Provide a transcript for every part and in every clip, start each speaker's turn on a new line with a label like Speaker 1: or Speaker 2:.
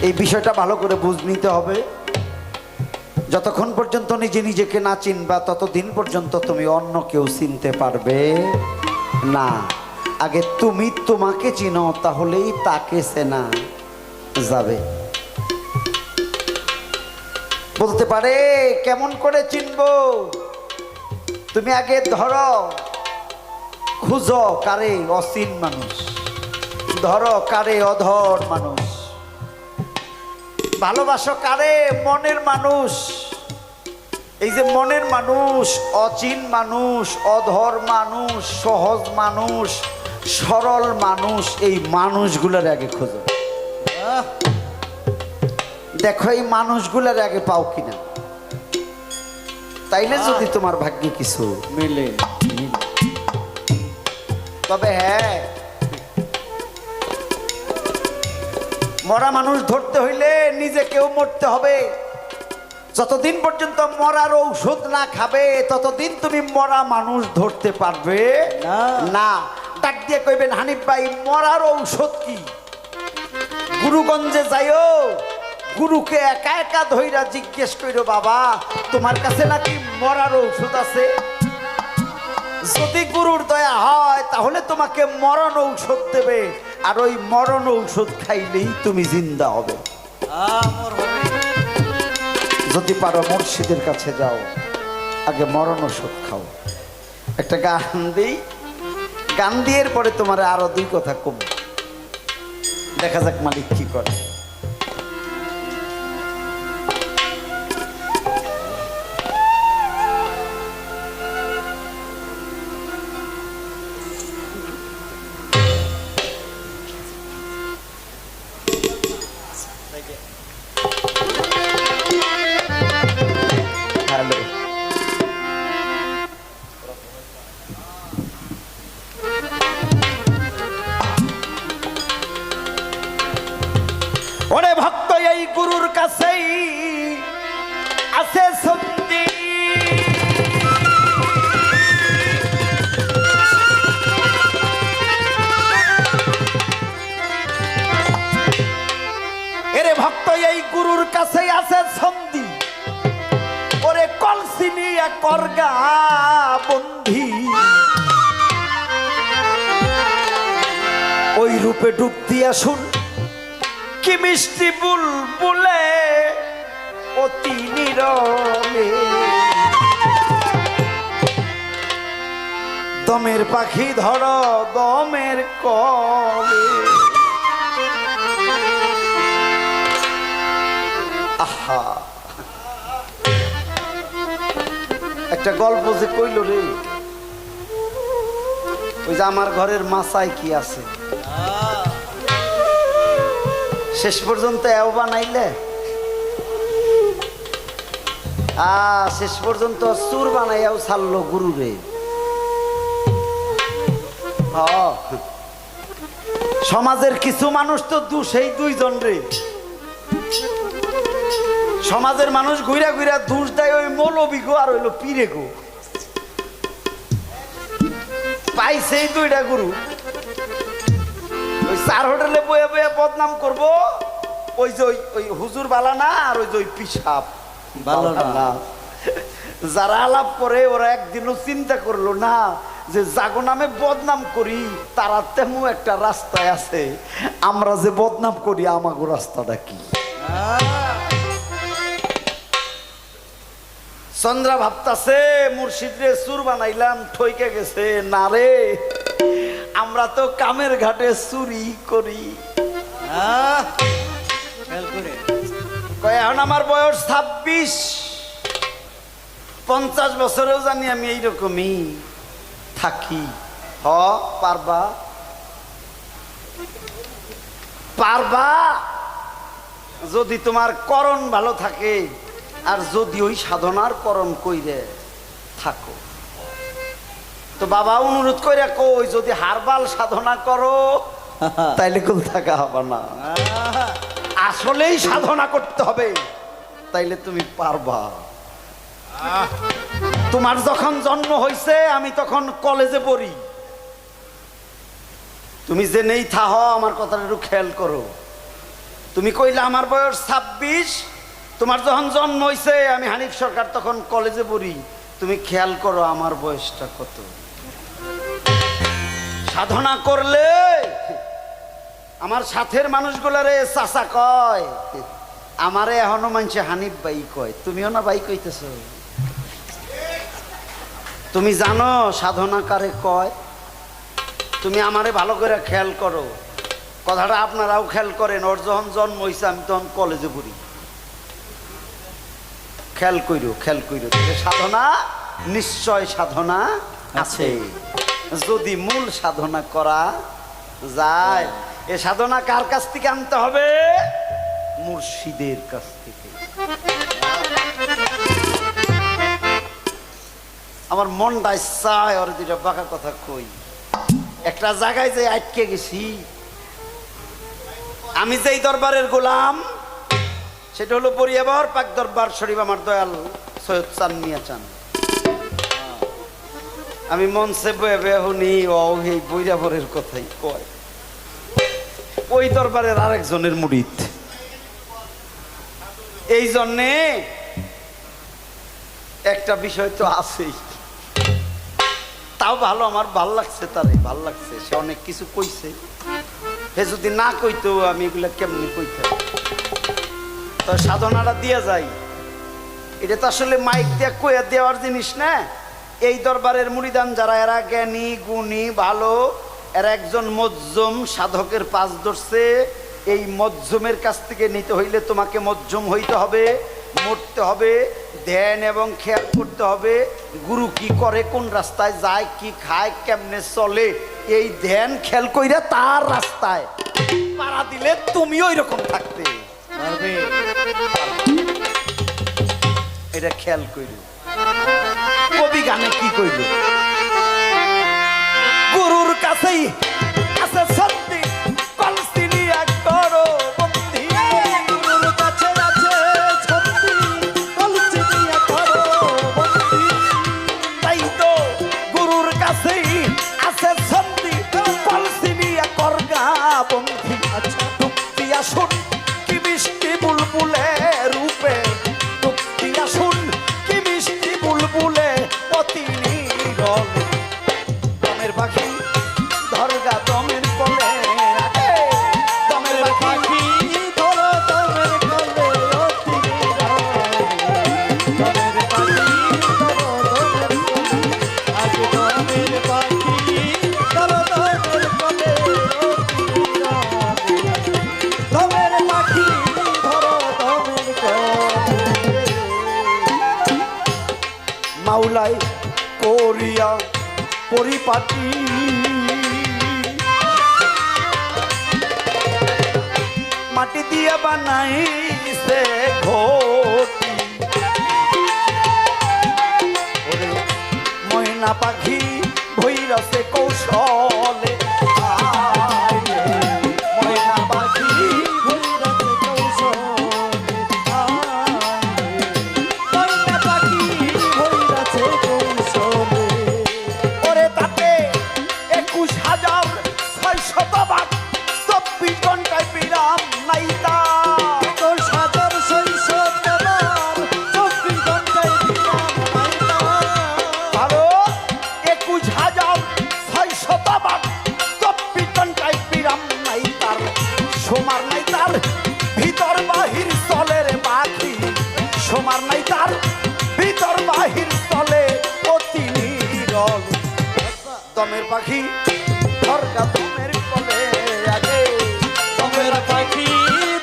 Speaker 1: এই বিষয়টা ভালো করে বুঝ নিতে হবে। যতক্ষণ পর্যন্ত নিজে নিজেকে না চিনবা ততদিন পর্যন্ত তুমি অন্য কেউ চিনতে পারবে না। আগে তুমি তোমাকে চিনো, তাহলেই তাকে চেনা যাবে। বলতে পারে কেমন করে চিনবো? তুমি আগে ধরো, খুঁজো কারে অচিন মানুষ, ধরো কারে অধর মানুষ, ভালোবাসো কারে মনের মানুষ। এই যে মনের মানুষ, অচিন মানুষ, অধর মানুষ, সহজ মানুষ, সরল মানুষ, এই মানুষগুলোর আগে খোঁজো। দেখো এই মানুষগুলোর আগে পাও কিনা, তাইলে যদি তোমার ভাগ্যে কিছু
Speaker 2: মিলে।
Speaker 1: তবে হ্যাঁ, মরা মানুষ ধরতে হইলে নিজেকেও মরতে হবে। যতদিন পর্যন্ত মরার ঔষধ না খাবে ততদিন তুমি মরা মানুষ ধরতে পারবে না। ডাক দিয়ে কইবেন, হানিফ ভাই মরার ঔষধ কি? গুরুগঞ্জে যাইও, গুরুকে একা একা ধইরা জিজ্ঞেস কইরো, বাবা তোমার কাছে নাকি মরার ঔষধ আছে? যদি গুরুর দয়া হয় তাহলে তোমাকে মরণ ঔষধ দেবে, আর ওই মরণ ঔষধ খাইলেই তুমি জিন্দা হবে। যদি পারো মুর্শিদের কাছে যাও, আগে মরণ ঔষধ খাও। একটা গান দিই, গান দিয়ে পরে তোমার আরো দুই কথা কম, দেখা যাক মালিক কি করে। হ্যালো, ওরে ভক্ত এই গুরুর কাছেই আছে সন্ধি। এরে ভক্ত এই গুরুর কাছেই আছে সন্ধি, ওরে কলসিনি করগা বন্ধি। ওই রূপে ডুব দিয়া শুন কি মিষ্টি বুলবুলে অতি নীরবে। দমের পাখি ধর দমের কলে। আহা, একটা গল্প যে কইল রে, ওই যে আমার ঘরের মাছায় কি আছে, শেষ পর্যন্ত এও বানাইলে শেষ পর্যন্ত চুর বানাইয়াও ছাড়লো গুরু রে। সমাজের কিছু মানুষ তো সেই দুইজন রে। সমাজের মানুষ ঘুরা ঘুরা দোষ দেয় ওই মৌলবী গো আর হইলো পীরে গো। পাইছেই দুইটা গুরু, ওই চার হোটেলে বয়ে বয়ে বদনাম করবো। ওই যে ওই হুজুর বালা না, আর ওই যে ওই পিসাব বালা না। যারা আলাপ করে ওরা একদিনও চিন্তা করলো না যে জাগো নামে বদনাম করি তারা তেমন একটা রাস্তায় আছে, আমরা যে বদনাম করি আমাগো রাস্তাটা কি? চন্দ্রা ভাবতাছে মুর্শিদ রে চুর বানাইলাম, ঠইকে গেছে না রে, আমরা তো কামের ঘাটে চুরি করি। এখন আমার বয়স 26, 50 বছরেও জানি আমি এইরকমই থাকি। পারবা পারবা যদি তোমার করণ ভালো থাকে, আর যদি ওই সাধনার করণ কইরে থাকো। তো বাবা অনুরোধ কইরা কই, যদি হারবাল সাধনা করো তাইলে কোন থাকা হবে না, আসলেই সাধনা করতে হবে, তাইলে তুমি পারবা। তোমার যখন জন্ম হয়েছে আমি তখন কলেজে পড়ি, তুমি যে নেই থাহ, আমার কথাটা একটু খেয়াল করো। তুমি কইলে আমার বয়স 26, তোমার যখন জন্ম হইছে আমি হানিফ সরকার তখন কলেজে পড়ি। তুমি খেয়াল করো আমার বয়সটা কত। সাধনা করলে আমার সাথের মানুষগুলারে চাচা কয়, আমারে এখনো মানছে হানিফ ভাই কয়। তুমিও না ভাই কইতেছ? তুমি জানো সাধনা কারে কয়? তুমি আমারে ভালো করে খেয়াল করো, কথাটা আপনারাও খেয়াল করেন। ওর যখন জন্ম হয়েছে আমি তখন কলেজে পড়ি। খেয়াল কইরো, খেয়াল কইরো। সাধনা নিশ্চয় সাধনা আছে, যদি মূল সাধনা করা যায়। এ সাধনা কার কাছ থেকে আনতে হবে? মুর্শিদের কাছ থেকে। আমার মনটা চায় ওর দুইটা বাঁকা কথা কই। একটা জায়গায় যে আটকে গেছি, আমি যেই দরবারের গোলাম সেটা হলো বরিয়াবর পাক দরবার শরীফ, আমার দয়াল সৈয়দ চান মিয়া চান। আমি মঞ্চে বয়ে বয়ে শুনি ও এই বরিয়াবরের কথাই কয়। ওই দরবারের আরেকজনের মুরিদ। এই জন্যে একটা বিষয় তো আছেই, তাও ভালো, আমার ভাল লাগছে, তারে ভাল লাগছে। সে অনেক কিছু কইছে, সে যদি না কইতো আমি এগুলা কেমনি কইতাম। তো সাধনাটা দিয়ে যাই, এটা তো আসলে মাইক দিয়ে কইয়া দেওয়ার জিনিস না। এই দরবারের মুরিদান যারা, এরা জ্ঞানী গুণী ভালো, এরা একজন মজ্জুম সাধকের পাশ ধরছে। এই মজ্জুমের কাছ থেকে নিতে হইলে তোমাকে মজ্জুম হইতে হবে, মরতে হবে, ধ্যান এবং খেয়াল করতে হবে গুরু কি করে, কোন রাস্তায় যায়, কি খায়, কেমনে চলে। এই ধ্যান খেয়াল কইরা তার রাস্তায় পাড়া দিলে তুমিও এরকম থাকতে পারবে। এটা খেয়াল কইল। কবি গানে কি কইল? গুরুর কাছেই আছে সত্যি, কলসিনি এক করো বন্দি। গুরুর কাছে আছে সত্যি, কলসিনি এক করো বন্দি। তাই তো গুরুর কাছেই আছে সত্যি, কলসিনি এক করগা বন্দি। আচ্ছা তুক্তি আসুন কি মিষ্টি বুলবুলে রূপে, তুক্তি আসুন কি মিষ্টি বুলবুলে অতি নীরব। দমের পাখি ধরগা দমের কোলে, দমের পাখি ধরো দমের কোলে অতি নীরব। দমের পাখি ধরো দমের কোলে, আজ দমের পাখি ধরো দমের কোলে অতি নীরব। দমের পাখি ধরো দমের কোলে। মাওলাই করিয়া পরিপাটি, মাটি দিয়া বানাইছে ঘটি। ওরে ময়না পাখি ভৈরসে কৌশলে, ময়না পাখি ভৈরসে কৌশলে, ময়না পাখি ভৈরসে কৌশলে। ওরে তাতে 21,600 বাঘ, 24 ঘন্টায় বিরাম নাই তার। 21,600 বাঘ, 24 ঘন্টায় বিরাম নাই তার। ভালো 21,600 বাঘ, 24 ঘন্টায় বিরাম নাই তার। সোমার নাই তার ভিতর বাহির চলে রে পাখি, সোমার নাই তার ভিতর বাহির চলে অতি নীরব। দমের পাখি ধরগা দমের কোলে, আগে দমের পাখি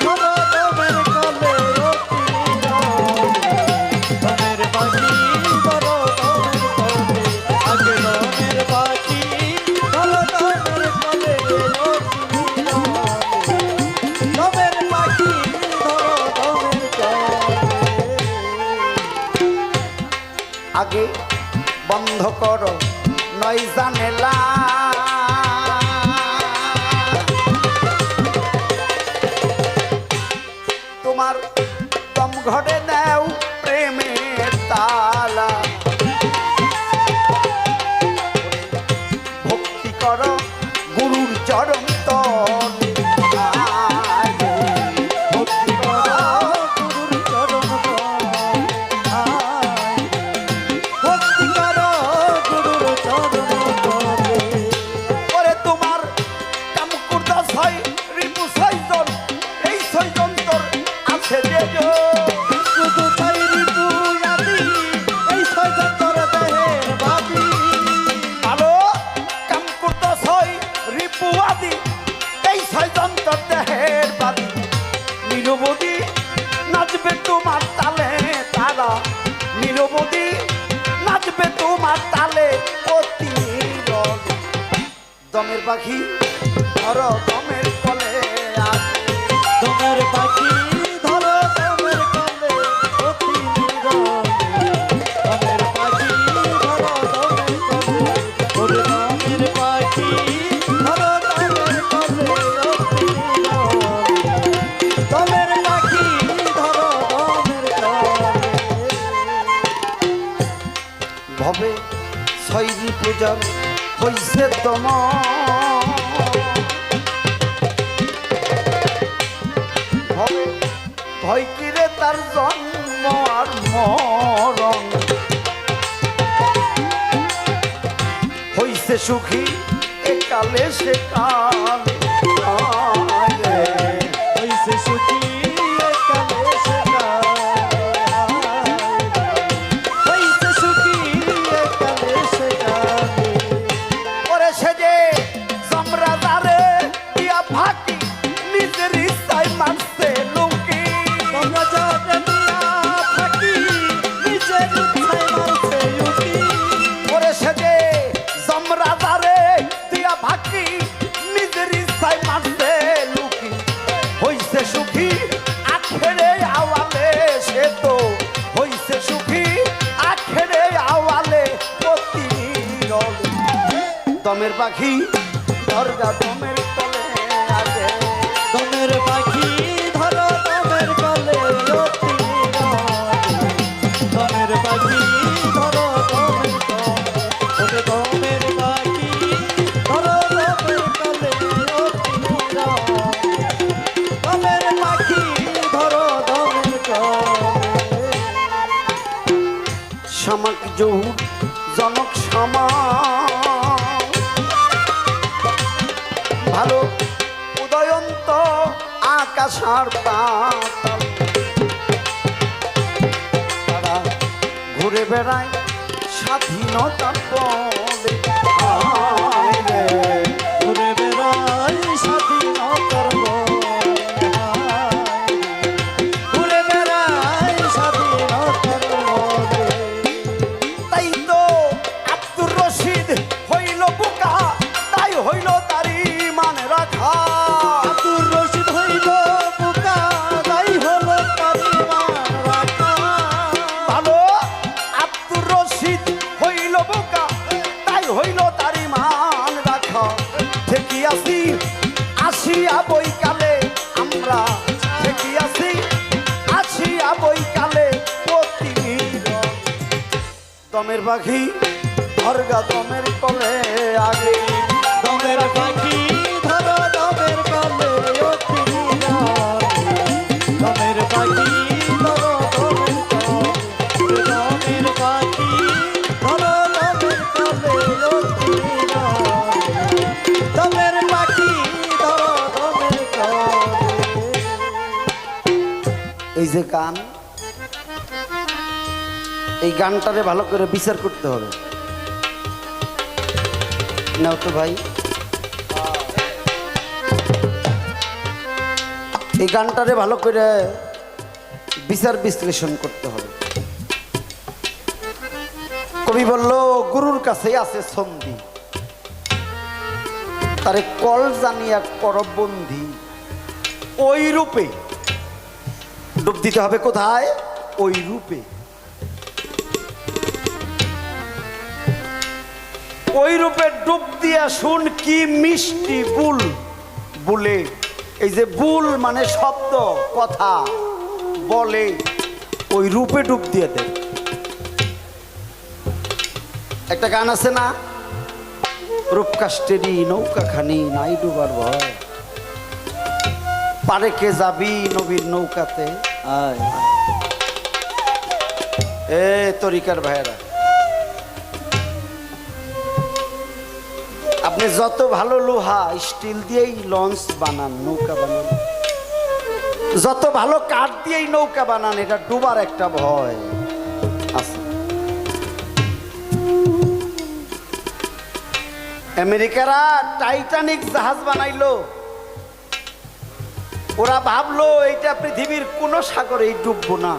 Speaker 1: ধরো দমের কোলে অতি নীরব। দমের পাখি ধরো দমের কোলে, আগে দমের পাখি ধরো দমের কোলে অতি নীরব। দমের পাখি ধরো দমের কোলে। আগে বন্ধ করো নয় জানেলা, তোমার দম ঘটে নাও প্রেমের তালা। ভক্তি করো গুরুর চরণ তলে, শুধু ছয়জন, এই ছয়জন তোর আছে যেজন।
Speaker 2: শুধু তাই রিপু আদি এই ছয়জন তোর দেহের বাদী।
Speaker 1: ভালো কাম করতো ছয় রিপু আদি, এই ছয়জন তোর দেহের বাদী। নিরবধি নাচবে তোমার তালে তারা, নিরবধি নাচবে তোমার তালে অতি নীরবে। দমের পাখি ধরো দমের কলে আসে,
Speaker 2: দমের পাখি ধরো দমের কলে অতি নীরবে। দমের পাখি ধরো দমের কলে, ওরে দমের পাখি ধরো দমের কলে অতি নীরবে। দমের পাখি ধরো দমের কলে।
Speaker 1: ভবে ছয়রি পূজার হইছে দম, ভবে ভয় কিরে তার জন্ম আর মরণ। হইছে সুখী একালে সে কালে আয় রে।
Speaker 2: হইছে সুখী একালে সে কালে, হইছে সুখী একালে সে কালে।
Speaker 1: ওরে সে যে সম্রাজারে দিয়া ফাঁকি নিজের ইচ্ছায় মারছে লুকি।
Speaker 2: তোমরা যাতে দিয়া ফাঁকি নিজের ইচ্ছায় মারছে উকি।
Speaker 1: ওরে সে যে সম্রাজারে দিয়া ফাঁকি নিজের ইচ্ছায় মারছে লুকি। হইছে সুখী আখেরে আওয়ালে, সে তো হইছে সুখী আখেরে আওয়ালে অতি নীরবে। দমের পাখি দরগা দমের তলে আগে,
Speaker 2: দমের পাখি ধরো দমের কলে অতি নীরবে। দমের পাখি ধরো দমের কলে, ওরে দমের পাখি ধরো দমের কলে অতি নীরবে। দমের পাখি ধরো দমের কলে।
Speaker 1: শামাক জহুর জনক শামা ভালো উদয়ন্ত আকাশার পাতাল। তারা ঘুরে বেড়ায় স্বাধীনতার বলে আয় রে।
Speaker 2: ঘুরে বেড়াই স্বাধীনতার বলে, ঘুরে বেড়াই স্বাধীনতার বলে।
Speaker 1: তাই তো আব্দুর রশিদ হইল বোকা, তাই হইল তারি মান রাখা।
Speaker 2: আব্দুর রশিদ হইল বোকা, তাই হলো পরিমাণ রাখা।
Speaker 1: ভালো আব্দুর রশিদ হইল বোকা, তাই হইল তারি মান রাখা। থেকে আসি আসিয়া বইকালে আমরা, থেকে আসি আসিয়া বইকালে অতি নীরবে। দমের পাখি দরগা দমের কলে আগে,
Speaker 2: দমের পাখি ধরো দমের কলে অতি নীরবে। দমের পাখি ধরো দমের কলে, দমের পাখি ধরো দমের কলে অতি নীরবে। দমের পাখি ধরো দমের কলে।
Speaker 1: এই যে গান, এই গানটারে ভালো করে বিচার করতে হবে। নাও তো ভাই, এই গানটারে ভালো করে বিচার বিশ্লেষণ করতে হবে। কবি বলল গুরুর কাছেই আছে সন্ধি, তারে কল জানিয়া করবন্ধি। ওই রূপে ডুব দিতে হবে। কোথায়? ওই রূপে। ওই রূপে ডুব দিয়া শুন কি মিষ্টি বুল বলে। এই যে বুল মানে শব্দ, কথা বলে। ওই রূপে ডুব দিয়ে দেয়। একটা গান আছে না, রূপকাষ্টেরই নৌকাখানি নাই ডুবার ভয়, পারে কে যাবি নবীর নৌকাতে আয়। এ তরিকার ভাইয়েরা, আপনি যত ভালো লোহা স্টিল দিয়েই লঞ্চ বানান, নৌকা বানান, যত ভালো কাঠ দিয়েই নৌকা বানান, এটা ডুবার একটা ভয় আছে। আমেরিকারা টাইটানিক জাহাজ বানাইলো, ওরা ভাবলো এইটা পৃথিবীর কোন সাগরেই ডুববো না।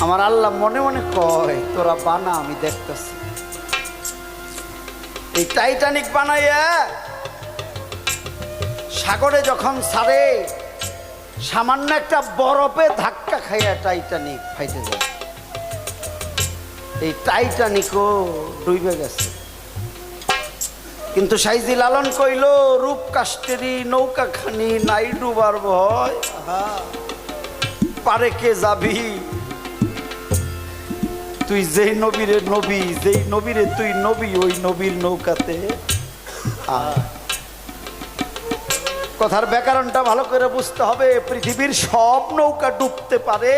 Speaker 1: আমার আল্লাহ মনে মনে কয় তোরা বানা, আমি দেখতেছি। এই টাইটানিক বানাইয়া সাগরে যখন ছাড়ে, সামান্য একটা বরফে ধাক্কা খাইয়া টাইটানিক ফাইটে যায়। এই টাইটানিকও ডুবে গেছে। কিন্তু সাইজি লালন কইল, রূপ কাষ্টেরি নৌকা খানি নাই ডুবার ভয়, পারে কে যাবি তুই, যেই নবীরে নবী, যেই নবীরে তুই নবী, ওই নবীর নৌকাতে আয়। কথার ব্যাকরণটা ভালো করে বুঝতে হবে। পৃথিবীর সব নৌকা ডুবতে পারে,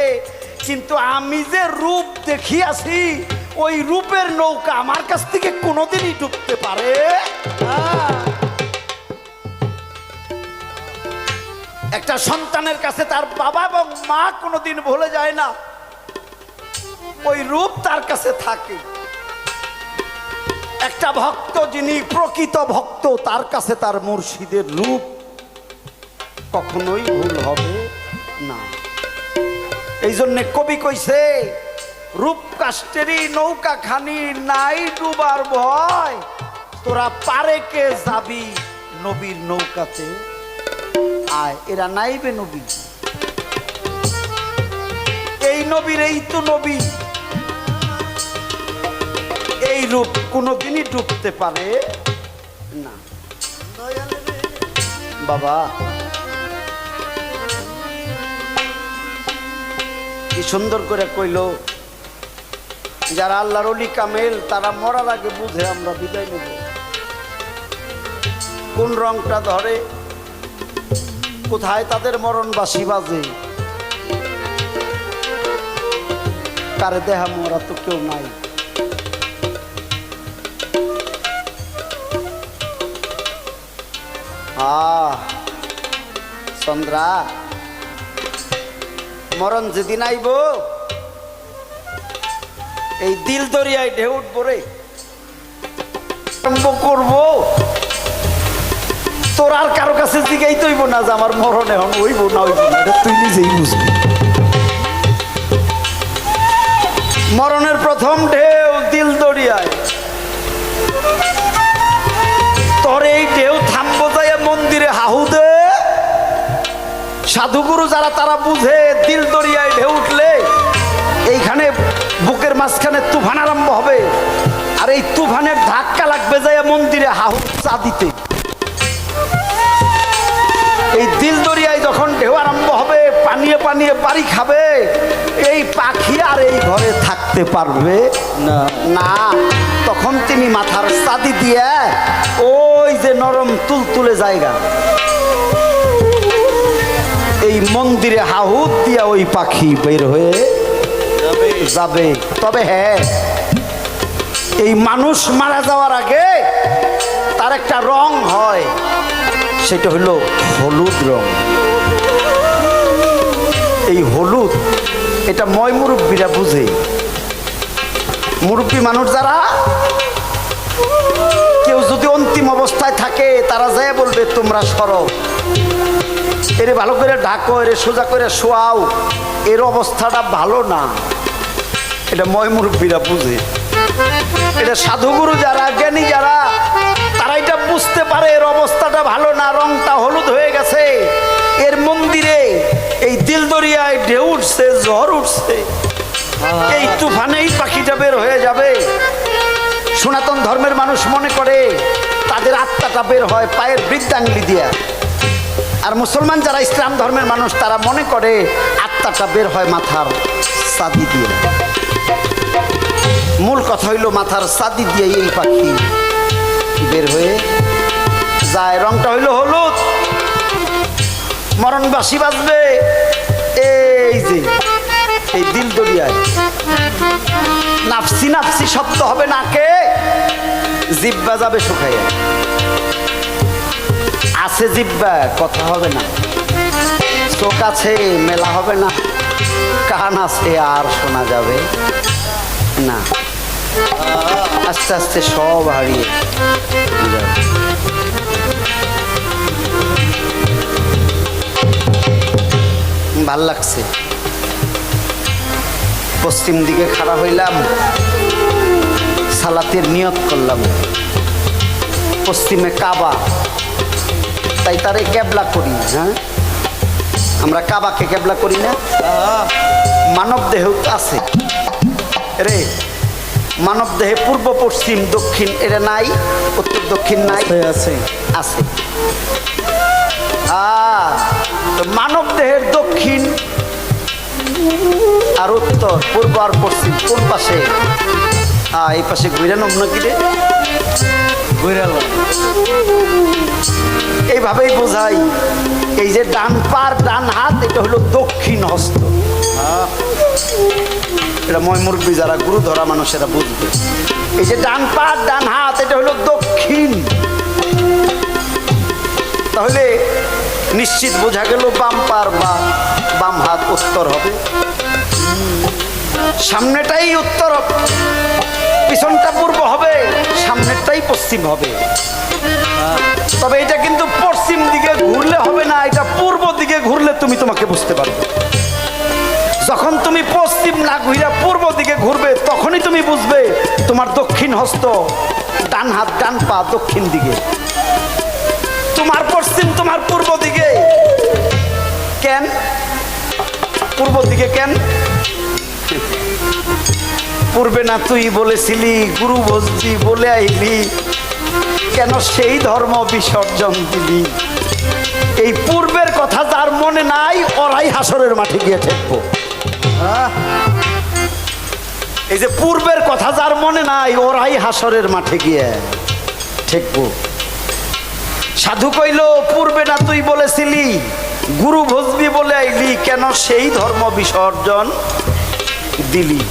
Speaker 1: কিন্তু আমি যে রূপ দেখিয়াছি, ওই রূপের নৌকা আমার কাছ থেকে কোনোদিনই ডুবতে পারে না। একটা সন্তানের কাছে তার বাবা এবং মা কোনোদিন ভুলে যায় না, ওই রূপ তার কাছে থাকে। একটা ভক্ত যিনি প্রকৃত ভক্ত, তার কাছে তার মুর্শিদের রূপ কখনোই ভুল হবে না। এই জন্যে কবি কইছে, রূপ কাষ্টেরি নৌকা খানি নাই ডুবার ভয়, তোরা পারে কে যাবি নবীর নৌকাতে আয়। এরা নাইবে নবী, এই নবীর এই তো নবী, এই রূপ কোনোদিনই ডুবতে পারে না। বাবা কি সুন্দর করে কইল, যারা আল্লাহর ওলি কামেল, তারা মরার আগে বুঝে আমরা বিদায় নেব। কোন রংটা ধরে, কোথায় তাদের মরণ বাঁশি বাজে, কারে দেহা মরা তো কেউ নাই। চন্দ্রা, মরণ যেদিন আইব, এই দিল দরিয়ায় ঢেউ উঠবো রে, করবো। তোর আর কারো কাছে জিগাই তৈব না যে আমার মরণ এখন হইব না হইব না, এটা তুই নিজেই বুঝবি। মরণের প্রথম ঢেউ দিল দরিয়ায়, তোর এই ঢেউ থামবো যায় মন্দিরে হাহু দে। সাধুগুরু যারা, তারা বুঝে দিল দরিয়ায় ঢেউ উঠলে এইখানে বুকের মাঝখানে তুফান আরম্ভ হবে, আর এই তুফানের ধাক্কা লাগবে যায় মন্দিরে হাহু চা দিতে। এই দিল দরিয়ায় যখন ঢেউ আরম্ভ হবে, পানিয়ে পানিয়ে বাড়ি খাবে, এই পাখি আর এই ঘরে থাকতে পারবে না না। তখন তিনি মাথার চাঁদি দিয়ে ওই যে নরম তুলতুলে জায়গা, এই মন্দিরে হাহুত দিয়া ওই পাখি বের হয়ে যাবে। তবে হ্যাঁ, এই মানুষ মারা যাওয়ার আগে তার একটা রং হয়, সেটা হলো হলুদ রং। এই হলুদ, এটা ময় মুরব্বীরা বুঝে। মুরব্বী মানুষ যারা, কেউ যদি অন্তিম অবস্থায় থাকে, তারা যায় বলবে তোমরা সরো, এরে ভালো করে ঢাকো, এরে সোজা করে শোয়াও, এর অবস্থাটা ভালো না। এটা ময় মুরব্বীরা বুঝে। এটা সাধুগুরু যারা, জ্ঞানী যারা, তারা এটা বুঝতে পারে এর অবস্থাটা ভালো না, রংটা হলুদ হয়ে গেছে। এর মন্দিরে এই দিল দরিয়ায় ঢেউ উঠছে, ঝড় উঠছে, এই তুফানেই পাখিটা বের হয়ে যাবে। সনাতন ধর্মের মানুষ মনে করে তাদের আত্মাটা বের হয় পায়ের বৃদ্ধাঙ্গুলি দিয়া, আর মুসলমান যারা, ইসলাম ধর্মের মানুষ, তারা মনে করে আত্মাটা বের হয় মাথার চাঁদি দিয়ে। মূল কথা হইল মাথার চাঁদি দিয়ে এই পাখি বের হয়ে যায়। রংটা হইল হলুদ, মরণ বাঁশি বাজবে এই যে এই দিল দরিয়ায়। নাফসি নাফসি শব্দ হবে নাকে, জিব্বা যাবে শুকাইয়া। আছে জিব্বা, কথা হবে না। চোখ আছে, মেলা হবে না। কান আছে, আর শোনা যাবে না। আস্তে আস্তে সব হারিয়ে যাবে। ভাল লাগছে। পশ্চিম দিকে খাড়া হইলাম, সালাতের নিয়ত করলাম। পশ্চিমে কাবা, তাই তারে কেবলা করি। হ্যাঁ, আমরা কাবাকে কেবলা করি না? মানব দেহ আছে রে, মানব দেহে পূর্ব পশ্চিম দক্ষিণ এরা নাই, উত্তর দক্ষিণ নাই,
Speaker 2: আছে
Speaker 1: আছে। তো মানব দেহের দক্ষিণ আর উত্তর, পূর্ব আর পশ্চিম কোন পাশে? এই পাশে ঘুরে নম নাকি রে? এইভাবেই বোঝাই। এই যে ডান পার ডান হাত, এটা হলো দক্ষিণ হস্ত। এটা ময়মুরব্বী যারা গুরু ধরা মানুষেরা বুঝবে। এই যে ডান পার ডান হাত, এটা হলো দক্ষিণ। তাহলে নিশ্চিত বোঝা গেল বাম পার বা বাম হাত উত্তর হবে। সামনেটাই উত্তর, পিছনটা পূর্ব হবে, সামনেরটাই পশ্চিম হবে। তবে এটা কিন্তু পশ্চিম দিকে ঘুরলে হবে না, এটা পূর্ব দিকে ঘুরলে তুমি তোমাকে বুঝতে পারবে। যখন তুমি পশ্চিম না ঘুরে পূর্ব দিকে ঘুরবে, তখনই তুমি বুঝবে তোমার দক্ষিণ হস্ত, ডান হাত ডান পা দক্ষিণ দিকে, তোমার পশ্চিম তোমার পূর্ব দিকে। কেন পূর্ব দিকে? কেন? পূর্বে না তুই বলেছিলি গুরু ভজবি বলে আইলি, কেন সেই ধর্ম বিসর্জন দিলি? এই পূর্বের কথা যার মনে নাই, ওরাই হাসরের মাঠে গিয়ে ঠেকবো। এই যে পূর্বের কথা যার মনে নাই, ওরাই হাসরের মাঠে গিয়ে ঠেকবো। সাধু কইল পূর্বে না তুই বলেছিলি গুরু ভজবি বলে আইলি, কেন সেই ধর্ম বিসর্জন দিলি?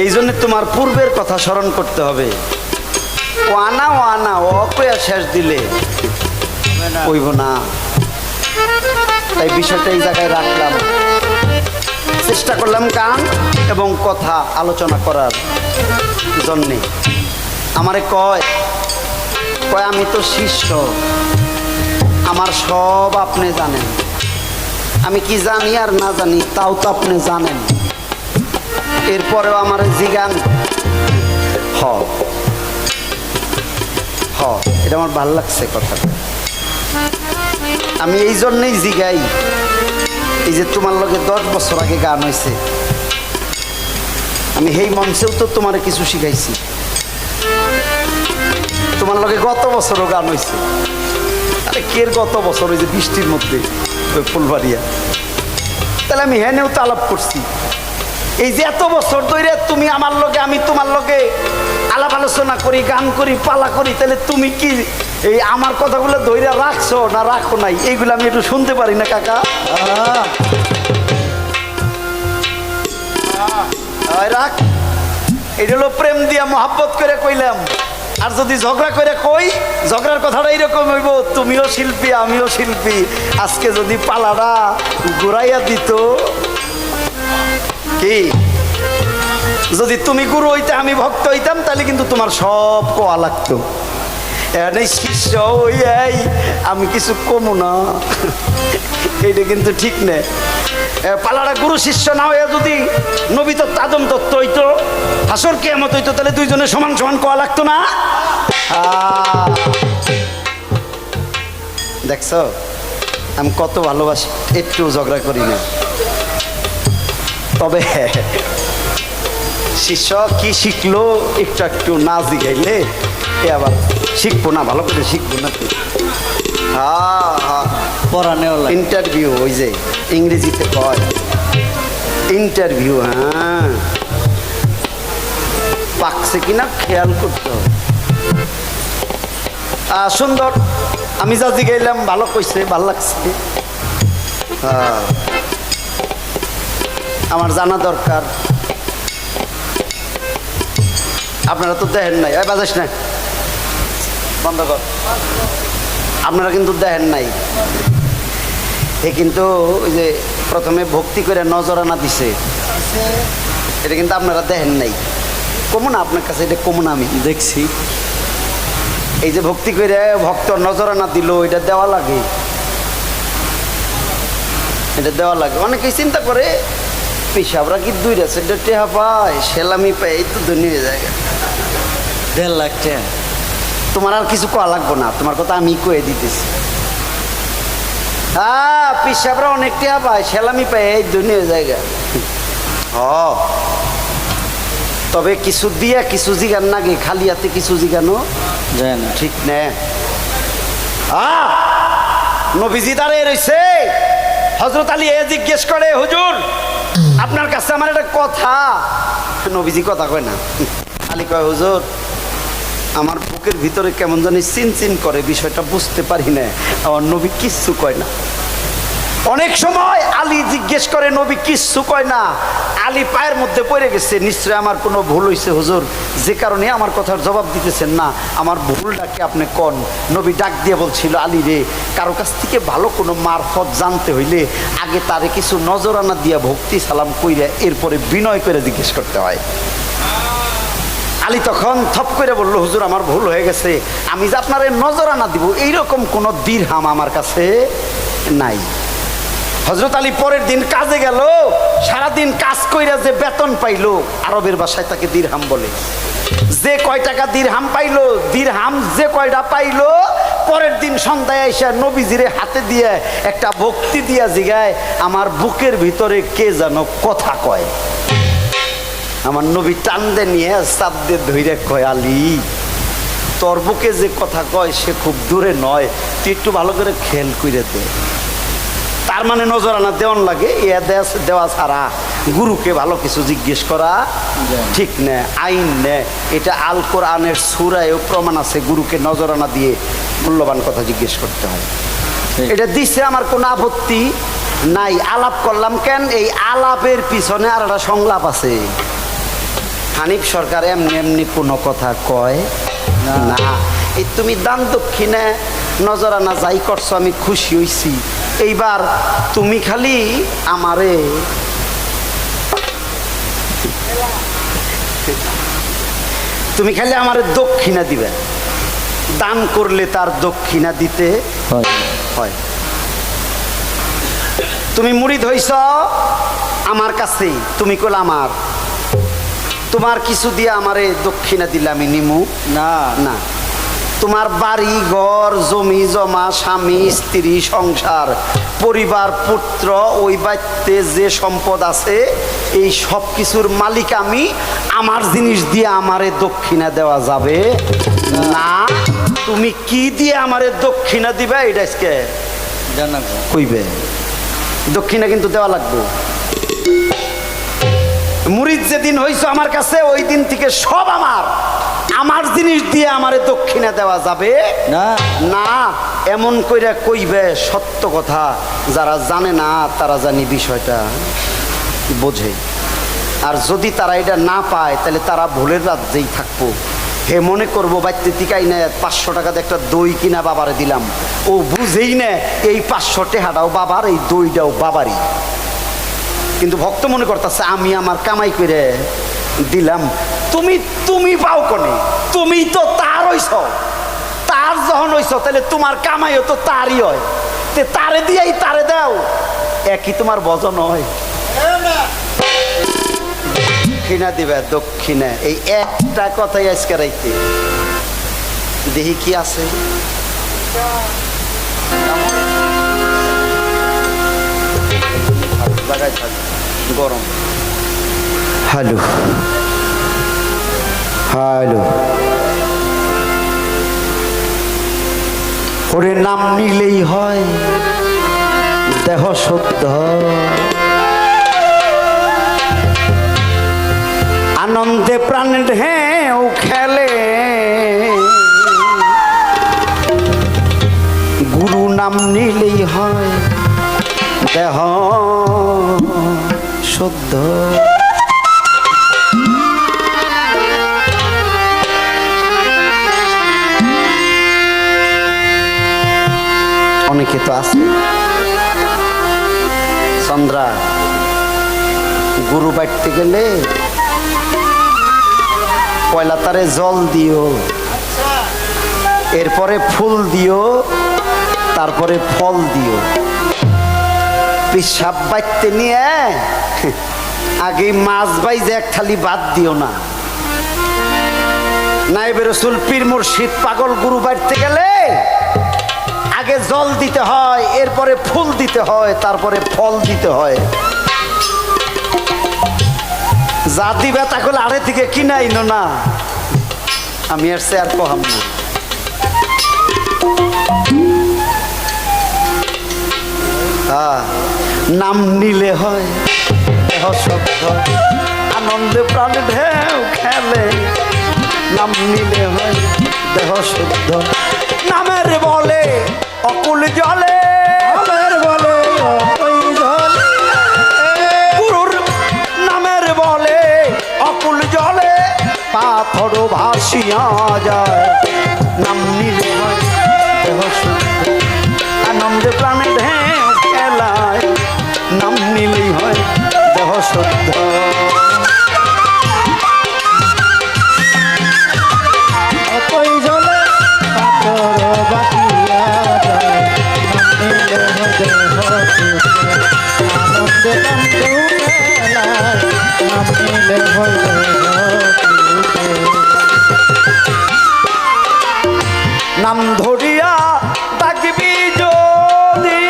Speaker 1: এই জন্য তোমার পূর্বের কথা স্মরণ করতে হবে। ও আনা ও আনা ও কয়া শেষ দিলে কইব না। তাই বিষয়টা এই জায়গায় রাখলাম, চেষ্টা করলাম গান এবং কথা আলোচনা করার জন্যে। আমারে কয় আমি তো শিষ্য, আমার সব আপনি জানেন। আমি কি জানি আর না জানি তাও তো আপনি জানেন। এরপরেও আমার জিগান এটা আমার ভাল লাগছে কথাটা। আমি এই জন্যই জিগাই, এই যে তোমার লগে 10 বছর আগে গান হয়েছে, আমি এই মঞ্চেও তো তোমার কিছু শিখাইছি। তোমার লগে গত বছরও গান হয়েছে। আরে কের গত বছর? ওই যে বৃষ্টির মধ্যে ওই ফুলবাড়িয়া। তাহলে আমি হেনেও তো আলাপ করছি। এই যে এত বছর ধরে তুমি আমার লগে, আমি তোমার লগে আলাপ আলোচনা করি, গান করি, পালা করি, তাহলে তুমি কি এই আমার কথাগুলো ধৈর্য রাখছো না রাখো নাই? এইগুলো আমি একটু শুনতে পারি না কাকা? রাখ। এটা হলো প্রেম দিয়া মহাব্বত করে কইলাম। আর যদি ঝগড়া করে কই, ঝগড়ার কথাটা এইরকম হইব, তুমিও শিল্পী আমিও শিল্পী, আজকে যদি পালাটা ঘুরাইয়া দিত, কি যদি তুমি গুরু হইতে আমি ভক্ত হইতাম, তাহলে কিন্তু তোমার সব কোয়া লাগতো। শিষ্য ওই আমি কিছু কমু না, এইটা কিন্তু ঠিক নেই। পালারা গুরু শিষ্য না হয়ে যদি নবী তত্ত্ব আদম তত্ত্ব হইতো, হাসর কিয়ামত হইতো, তাহলে দুইজনে সমান সমান কোয়া লাগতো না? দেখছো আমি কত ভালোবাসি, একটু ঝগড়া করি না। তবে শিষ্য কি শিখলো একটু একটু না জিগাইলে এ আবার শিখবো না, ভালো করে শিখবো না। ইন্টারভিউ, ওই যে ইংরেজিতে কয় ইন্টারভিউ। হ্যাঁ, পাকছে কিনা খেয়াল করতে হবে। সুন্দর, আমি যা জিগাইলাম ভালো কইছে, ভালো লাগছে। আমার জানা দরকার। আপনারা তো দেখেন নাই, এই বাজাস না, বন্ধ কর। আপনারা কিন্তু দেখেন নাই, এ কিন্তু ওই যে প্রথমে ভক্তি করে নজরানা দিছে, এটা কিন্তু আপনারা দেখেন নাই। কমন আপনার কাছে এটা কমন, আমি
Speaker 2: দেখছি।
Speaker 1: এই যে ভক্তি করে ভক্ত নজরানা দিল, এটা দেওয়া লাগে, এটা দেওয়া লাগে। অনেকেই চিন্তা করে পেশাবরা কি 2 রেসেন্টে টেহা পায়, সেলামি পায়, এই তো দুনিয়া জায়গা।
Speaker 2: 1.5 লাখ টাকা।
Speaker 1: তোমার আর কিছু কোয়া লাগবো না, তোমার কথা আমি কয়ে দিতেছি। হ্যাঁ, পেশাবরা অনেক টেহা পায়, সেলামি পায়, এই দুনিয়া জায়গা। তবে কিছু দিয়া কিছু জিগান নাগে, খালি হাতে কিছু জিগানো
Speaker 2: যায় না।
Speaker 1: ঠিক না। নবীজি দাঁড়িয়ে রয়েছে, হযরত আলী এ জিজ্ঞেস করে, হুজুর আপনার কাছে আমার একটা কথা। নবীজি কথা কয় না। আলী কয়, হুজুর আমার বুকের ভিতরে কেমন জানি চিনচিন করে, বিষয়টা বুঝতে পারি না। আমার নবী কিচ্ছু কয় না। অনেক সময় আলী জিজ্ঞেস করে, নবী কিচ্ছু কয় না। আলী পায়ের মধ্যে পড়ে গেছে, নিশ্চয়ই আমার কোনো ভুল হয়েছে হুজুর, যে কারণে আমার কথার জবাব দিতেছেন না, আমার ভুলটাকে আপনি কন। নবী ডাক দিয়ে বলছিল, আলী রে, কারো কাছ থেকে ভালো কোনো মারফত জানতে হইলে আগে তারে কিছু নজরানা দিয়া ভক্তি সালাম কইরা এরপরে বিনয় করে জিজ্ঞেস করতে হয়। আলী তখন থপ করে বলল, হুজুর আমার ভুল হয়ে গেছে, আমি যে আপনারে নজরানা দিব এইরকম কোনো দিরহাম আমার কাছে নাই। হযরত আলী পরের দিন কাজে গেল, সারাদিন কাজ কইরা যে বেতন পাইলো, আরবের ভাষায় তাকে দিরহাম বলে। যে কয় টাকা দিরহাম পাইলো, দিরহাম যে কয়টা পাইলো, পরের দিন সন্ধ্যায় এসে নবীজিরে হাতে দিয়ে একটা ভক্তি দিয়া জিগায়, আমার বুকের ভিতরে কে যেন কথা কয়। আমার নবী টান্দে নিয়ে চাঁদে ধইরে কয়, আলী তোর বুকে যে কথা কয় সে খুব দূরে নয়, তুই একটু ভালো করে খেয়াল করে দে। তার মানে নজরানা দেওয়ান লাগে, এ দেওয়া ছাড়া গুরুকে ভালো কিছু জিজ্ঞেস করা ঠিক না, আইন নে। এটা আল কোরআনের সূরায়ও প্রমাণ আছে, গুরুকে নজরানা দিয়ে মূল্যবান কথা জিজ্ঞেস করতে হয়। এটা দিছে, আমার কোনো আপত্তি নাই। আলাপ করলাম কেন, এই আলাপের পিছনে আর একটা সংলাপ আছে। হানিফ সরকার এমনি এমনি কোনো কথা কয় না। এই তুমি দান দক্ষিণে নজরানা যাই করছো, আমি খুশি হইছি। এইবার তুমি খালি আমারে দক্ষিণা দিবে। দান করলে তার দক্ষিণা দিতে হয়। তুমি মুরিদ হইছ আমার কাছে, তুমি কইলা আমার, তোমার কিছু দিয়ে আমারে দক্ষিণা দিলে আমি নিমু
Speaker 2: না
Speaker 1: না। তোমার বাড়ি ঘর জমি জমা, স্বামী স্ত্রী সংসার পরিবার পুত্র, ওই বাড়িতে যে সম্পদ আছে এই সব কিছুর মালিক আমি। আমার জিনিস দিয়ে আমারে দক্ষিণা দেওয়া যাবে না। তুমি কি দিয়ে আমারে দক্ষিণা দিবে এটা আজকে
Speaker 2: জানা
Speaker 1: কইবে। দক্ষিণা কিন্তু দেওয়া লাগবে। মুরিদ যেদিন হইছো আমার কাছে, ওই দিন থেকে সব আমার, আমার জিনিস দিয়ে আমারে দক্ষিণা দেওয়া যাবে
Speaker 2: না
Speaker 1: না। এমন কইরা কইবে, সত্য কথা যারা জানে না তারা জানি বিষয়টা বোঝে। আর যদি তারা এটা না পায় তাহলে তারা ভুলের রাজ্যেই থাকবো। হে মনে করবো বাড়িতে টিকাই না 500 টাকাতে একটা দই কিনা বাবারে দিলাম, ও বুঝেই না এই 500 টাকাটাও বাবার, এই দইটাও বাবারই। কিন্তু ভক্ত মনে করতেছে আমি আমার কামাই করে দিলাম। তুমি পাও কোনে? তুমি তো তার হইছ, তার যখন হইছ তাহলে তোমার কামাইও তো তারই হয়, তে তারে দিয়েই তারে দাও, একই তোমার ভজন হয়। দক্ষিণা দিবে, দক্ষিণা, এই একটা কথাই আজকে রাইতে দেখি কি আছে। গরম। হ্যালো হ্যালো, ওরে নাম নিলেই হয় দেহ শুদ্ধ, আনন্দে প্রাণ ঢেউ খেলে, গুরু নাম নিলেই হয় দেহ শুদ্ধ। অনেকে তো আছে। চন্দ্রা, গরু বাড়তে গেলে পয়লা তারে জল দিও, এরপরে ফুল দিও, তারপরে ফল দিও। পেশাব বাইতে নিয়ে আগে মাছ বাইজে এক থালি বাদ দিও না। নাইবে রসুল পীর মুর্শিদ পাগল গুরু বাড়তে গেলে আগে জল দিতে হয়, এরপরে ফুল দিতে হয়, তারপরে ফল দিতে হয়। যা দিবে তাহলে আড়ে থেকে কিনাইনো না। আমি আর শেয়ার কহাম না। নাম নিলে হয় দেহ শব্দ, আনন্দে প্রাণে ঢেউ খেলে। নাম নিলে হয় দেহ শুদ্ধ, নামের বলে অকুল জলে।
Speaker 2: নামের বলে অকুল জলে,
Speaker 1: গুরুর নামের বলে অকুল জলে, পাথর ভাসিয়া যায়। নাম নিলে হয় দেহ শুদ্ধ, আনন্দে প্রাণে ঢেউ খেলায়। নাম নিলেই হয় দেহ শুদ্ধ।
Speaker 2: অকুল জলে পাথর বাকিয়া যায়। নাম নিলে হয় দেহ শুদ্ধ, আনন্দে কান্দে মেলায়। নাম নিলে হয় দেহ শুদ্ধ।
Speaker 1: নাম ধরিয়া ডাকবি যদি,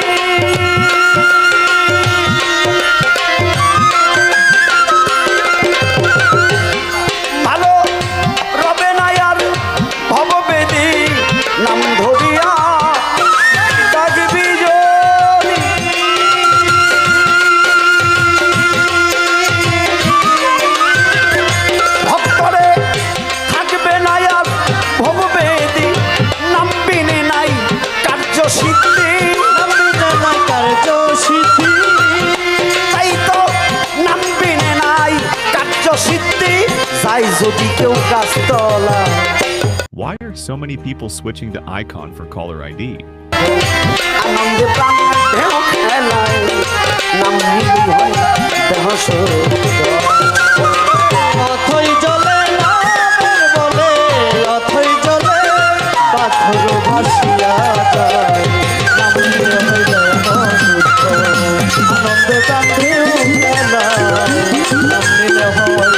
Speaker 1: ভালো রবে না আর ভববেদী। নাম ধরিয়া ডাকবি যদি, ভক্তরে থাকবে না আর ভববেদী। নাম বিনে নাই কার্য সিদ্ধি,
Speaker 2: নাম বিনে নাই কার্য সিদ্ধি।
Speaker 1: তাই তো নাম বিনে নাই কার্য সিদ্ধি। চাই যদি কেউ গাছতলা,
Speaker 3: Why are so many people switching to Icon for caller ID?
Speaker 1: আনন্দে প্রাণ দেহ খেলায়। নাম নিলি হয় দেহ শুদ্ধ।
Speaker 2: অথই জলে নামের বলে, অথই জলে পাথর ভাসিয়া যায়। নাম নিলে হয় দেহ শুদ্ধ, আনন্দে কান্দে মেলায়। নাম নিলে হয়